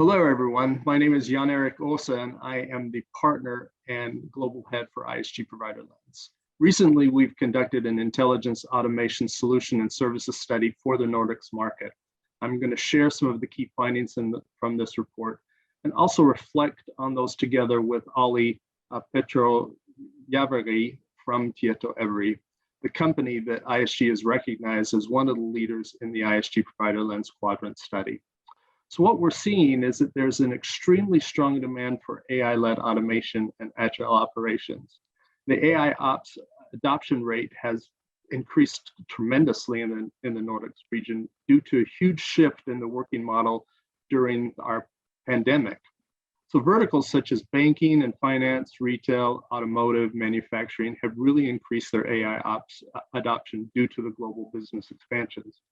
Hello, everyone. My name is Erik Aase, and I am the partner and global head for ISG Provider Lens. Recently, we've conducted an intelligence automation solution and services study for the Nordics market. I'm going to share some of the key findings from this report and also reflect on those together with Olli Pirttijärvi from TietoEVRY, the company that ISG has recognized as one of the leaders in the ISG Provider Lens quadrant study. So what we're seeing is that there's an extremely strong demand for AI-led automation and agile operations. The AIOps adoption rate has increased tremendously in the Nordics region due to a huge shift in the working model during our pandemic. So verticals such as banking and finance, retail, automotive, manufacturing have really increased their AIOps adoption due to the global business expansions.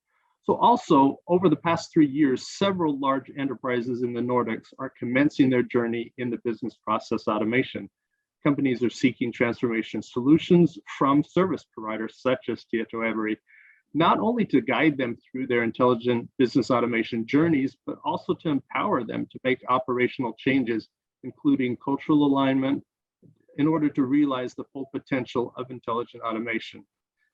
So also, over the past 3 years, several large enterprises in the Nordics are commencing their journey in the business process automation. Companies are seeking transformation solutions from service providers such as TietoEVRY, not only to guide them through their intelligent business automation journeys, but also to empower them to make operational changes, including cultural alignment, in order to realize the full potential of intelligent automation.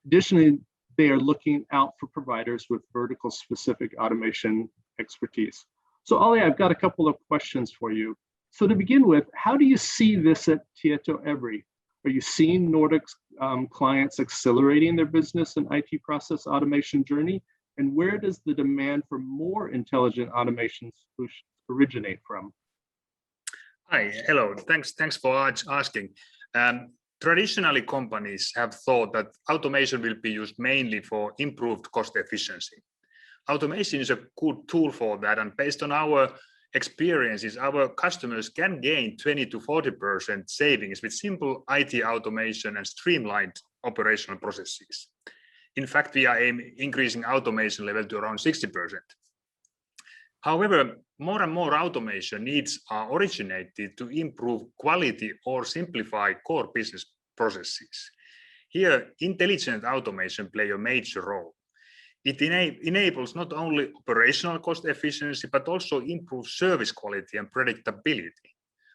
Additionally, they are looking out for providers with vertical specific automation expertise. So Olli, I've got a couple of questions for you. So to begin with, how do you see this at TietoEVRY? Are you seeing Nordics clients accelerating their business and IT process automation journey? And where does the demand for more intelligent automation solutions originate from? Hi, hello, thanks for asking. Traditionally, companies have thought that automation will be used mainly for improved cost efficiency. Automation is a good tool for that, and based on our experiences, our customers can gain 20 to 40% savings with simple IT automation and streamlined operational processes. In fact, we are increasing automation level to around 60%. However, more and more automation needs are originated to improve quality or simplify core business processes. Here, intelligent automation play a major role. It enables not only operational cost efficiency, but also improve service quality and predictability.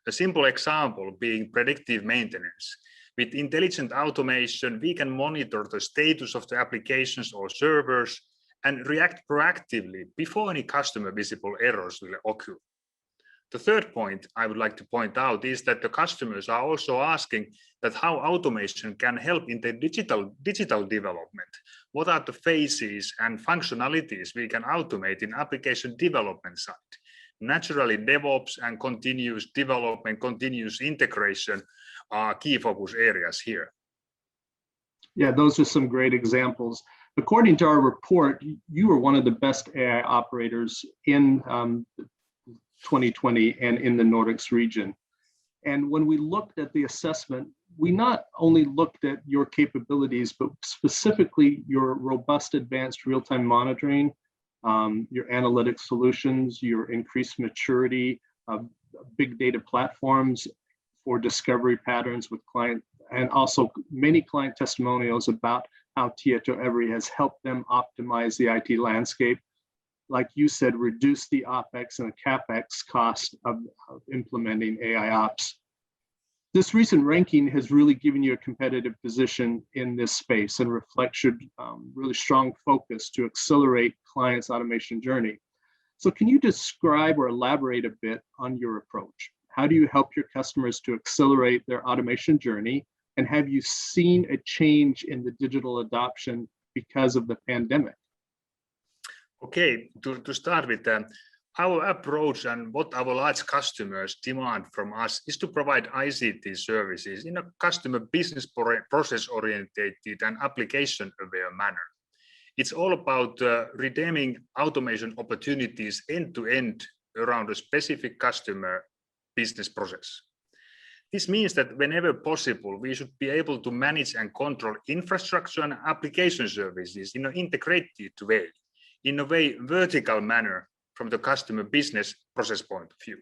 A simple example being predictive maintenance. With intelligent automation, we can monitor the status of the applications or servers and react proactively before any customer visible errors will occur. The third point I would like to point out is that the customers are also asking that how automation can help in the digital development. What are the phases and functionalities we can automate in application development side? Naturally, DevOps and continuous development, continuous integration are key focus areas here. Yeah, those are some great examples. According to our report, you were one of the best AI operators in 2020 and in the Nordics region. And when we looked at the assessment, we not only looked at your capabilities, but specifically your robust advanced real-time monitoring, your analytics solutions, your increased maturity of big data platforms for discovery patterns with clients, and also many client testimonials about how TietoEVRY has helped them optimize the IT landscape. Like you said, reduce the OpEx and the CapEx cost of implementing AIOps. This recent ranking has really given you a competitive position in this space and reflects your really strong focus to accelerate clients' automation journey. So can you describe or elaborate a bit on your approach? How do you help your customers to accelerate their automation journey? And have you seen a change in the digital adoption because of the pandemic? Okay, to start with, our approach and what our large customers demand from us is to provide ICT services in a customer business process oriented and application aware manner. It's all about redeeming automation opportunities end to end around a specific customer business process. This means that whenever possible, we should be able to manage and control infrastructure and application services in an integrated way, in a way vertical manner from the customer business process point of view.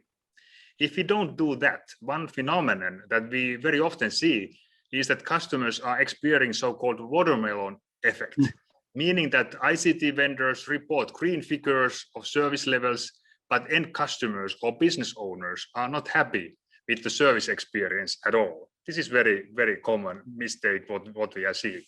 If we don't do that, one phenomenon that we very often see is that customers are experiencing so-called watermelon effect, meaning that ICT vendors report green figures of service levels, but end customers or business owners are not happy with the service experience at all. This is very, very common mistake what we are seeing.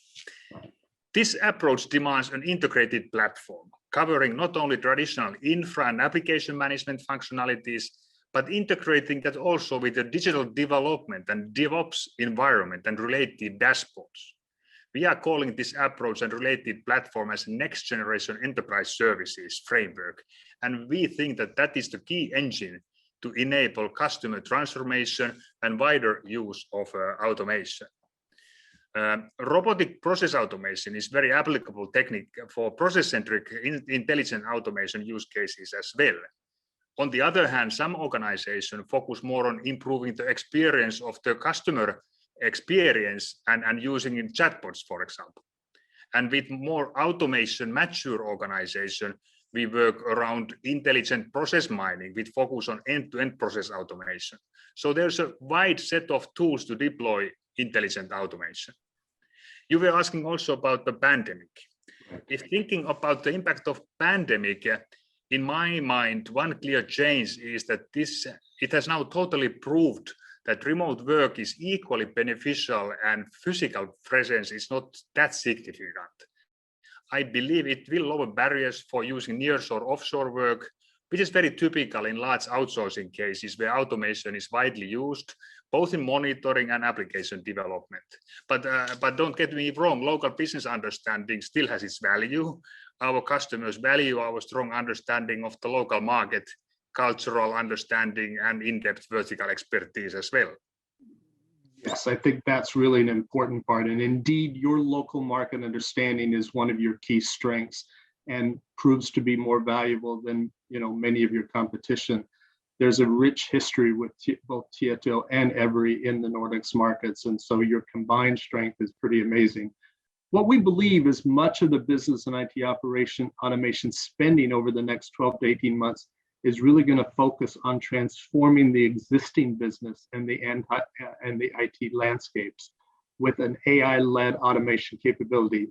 This approach demands an integrated platform covering not only traditional infra and application management functionalities, but integrating that also with the digital development and DevOps environment and related dashboards. We are calling this approach and related platform as next generation enterprise services framework. And we think that that is the key engine to enable customer transformation and wider use of automation. Robotic process automation is very applicable technique for process-centric intelligent automation use cases as well. On the other hand, some organizations focus more on improving the experience of the customer experience and using in chatbots, for example. And with more automation mature organization, we work around intelligent process mining with focus on end-to-end process automation. So there's a wide set of tools to deploy intelligent automation. You were asking also about the pandemic. If thinking about the impact of pandemic, in my mind, one clear change is that it has now totally proved that remote work is equally beneficial and physical presence is not that significant. I believe it will lower barriers for using nearshore or offshore work, which is very typical in large outsourcing cases where automation is widely used, both in monitoring and application development. But don't get me wrong, local business understanding still has its value. Our customers value our strong understanding of the local market, cultural understanding, and in-depth vertical expertise as well. Yes, I think that's really an important part. And indeed, your local market understanding is one of your key strengths and proves to be more valuable than many of your competition. There's a rich history with both Tieto and EVRY in the Nordics markets. And so your combined strength is pretty amazing. What we believe is much of the business and IT operation automation spending over the next 12 to 18 months is really going to focus on transforming the existing business and the IT landscapes with an AI-led automation capability.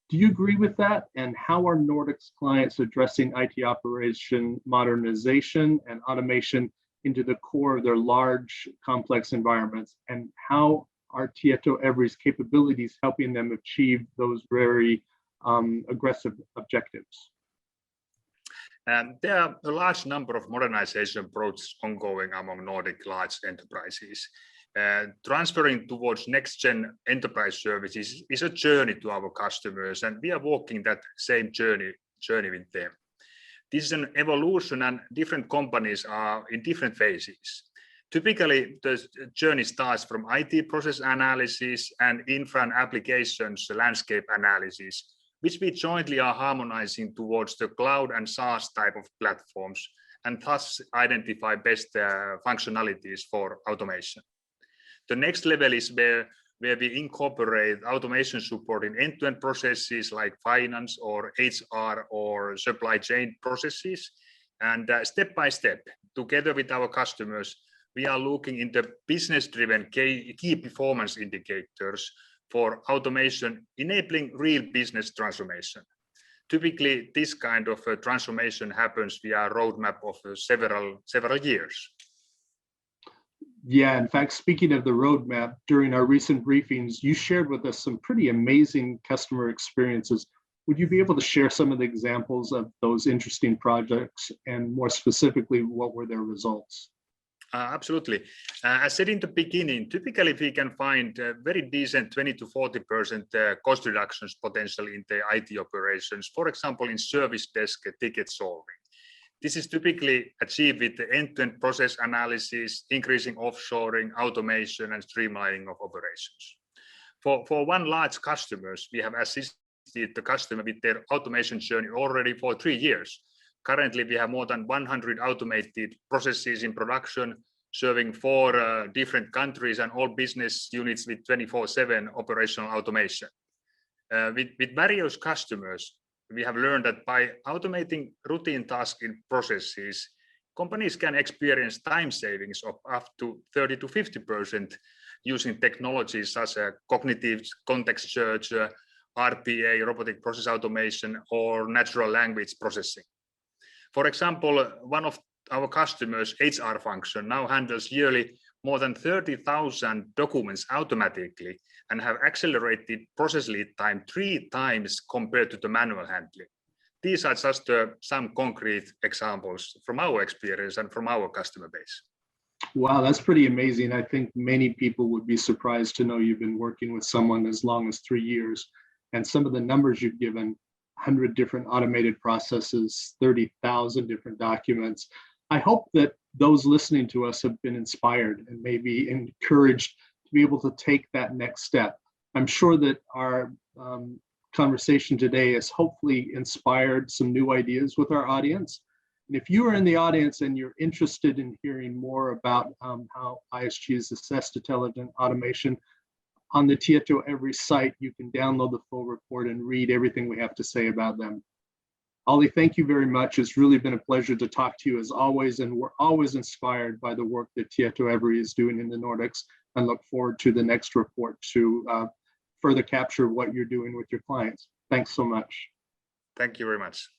Do you agree with that? And how are Nordics clients addressing IT operation modernization and automation into the core of their large, complex environments? And how are TietoEVRY's capabilities helping them achieve those very aggressive objectives? There are a large number of modernization projects ongoing among Nordic large enterprises. Transferring towards next-gen enterprise services is a journey to our customers, and we are walking that same journey with them. This is an evolution, and different companies are in different phases. Typically, the journey starts from IT process analysis and infra and applications landscape analysis, which we jointly are harmonizing towards the cloud and SaaS type of platforms, and thus identify best functionalities for automation. The next level is where we incorporate automation support in end-to-end processes like finance or HR or supply chain processes. And step by step, together with our customers, we are looking into business-driven key performance indicators for automation, enabling real business transformation. Typically, this kind of transformation happens via a roadmap of several years. Yeah, in fact, speaking of the roadmap, during our recent briefings, you shared with us some pretty amazing customer experiences. Would you be able to share some of the examples of those interesting projects, and more specifically, what were their results? Absolutely. As said in the beginning, typically we can find very decent 20 to 40% cost reductions potential in the IT operations, for example, in service desk ticket solving. This is typically achieved with the end-to-end process analysis, increasing offshoring, automation, and streamlining of operations. For one large customers, we have assisted the customer with their automation journey already for 3 years. Currently, we have more than 100 automated processes in production, serving 4 different countries and all business units with 24/7 operational automation. With various customers, we have learned that by automating routine tasks in processes, companies can experience time savings of up to 30 to 50% using technologies such as cognitive context search, RPA, robotic process automation, or natural language processing. For example, one of our customers' HR function now handles yearly more than 30,000 documents automatically and have accelerated process lead time 3 times compared to the manual handling. These are just some concrete examples from our experience and from our customer base. Wow, that's pretty amazing. I think many people would be surprised to know you've been working with someone as long as 3 years. And some of the numbers you've given, 100 different automated processes, 30,000 different documents. I hope that those listening to us have been inspired and maybe encouraged to be able to take that next step. I'm sure that our conversation today has hopefully inspired some new ideas with our audience. And if you are in the audience and you're interested in hearing more about how ISG has assessed intelligent automation, on the TietoEVRY site, you can download the full report and read everything we have to say about them. Olli, thank you very much. It's really been a pleasure to talk to you as always, and we're always inspired by the work that TietoEVRY is doing in the Nordics, and look forward to the next report to further capture what you're doing with your clients. Thanks so much. Thank you very much.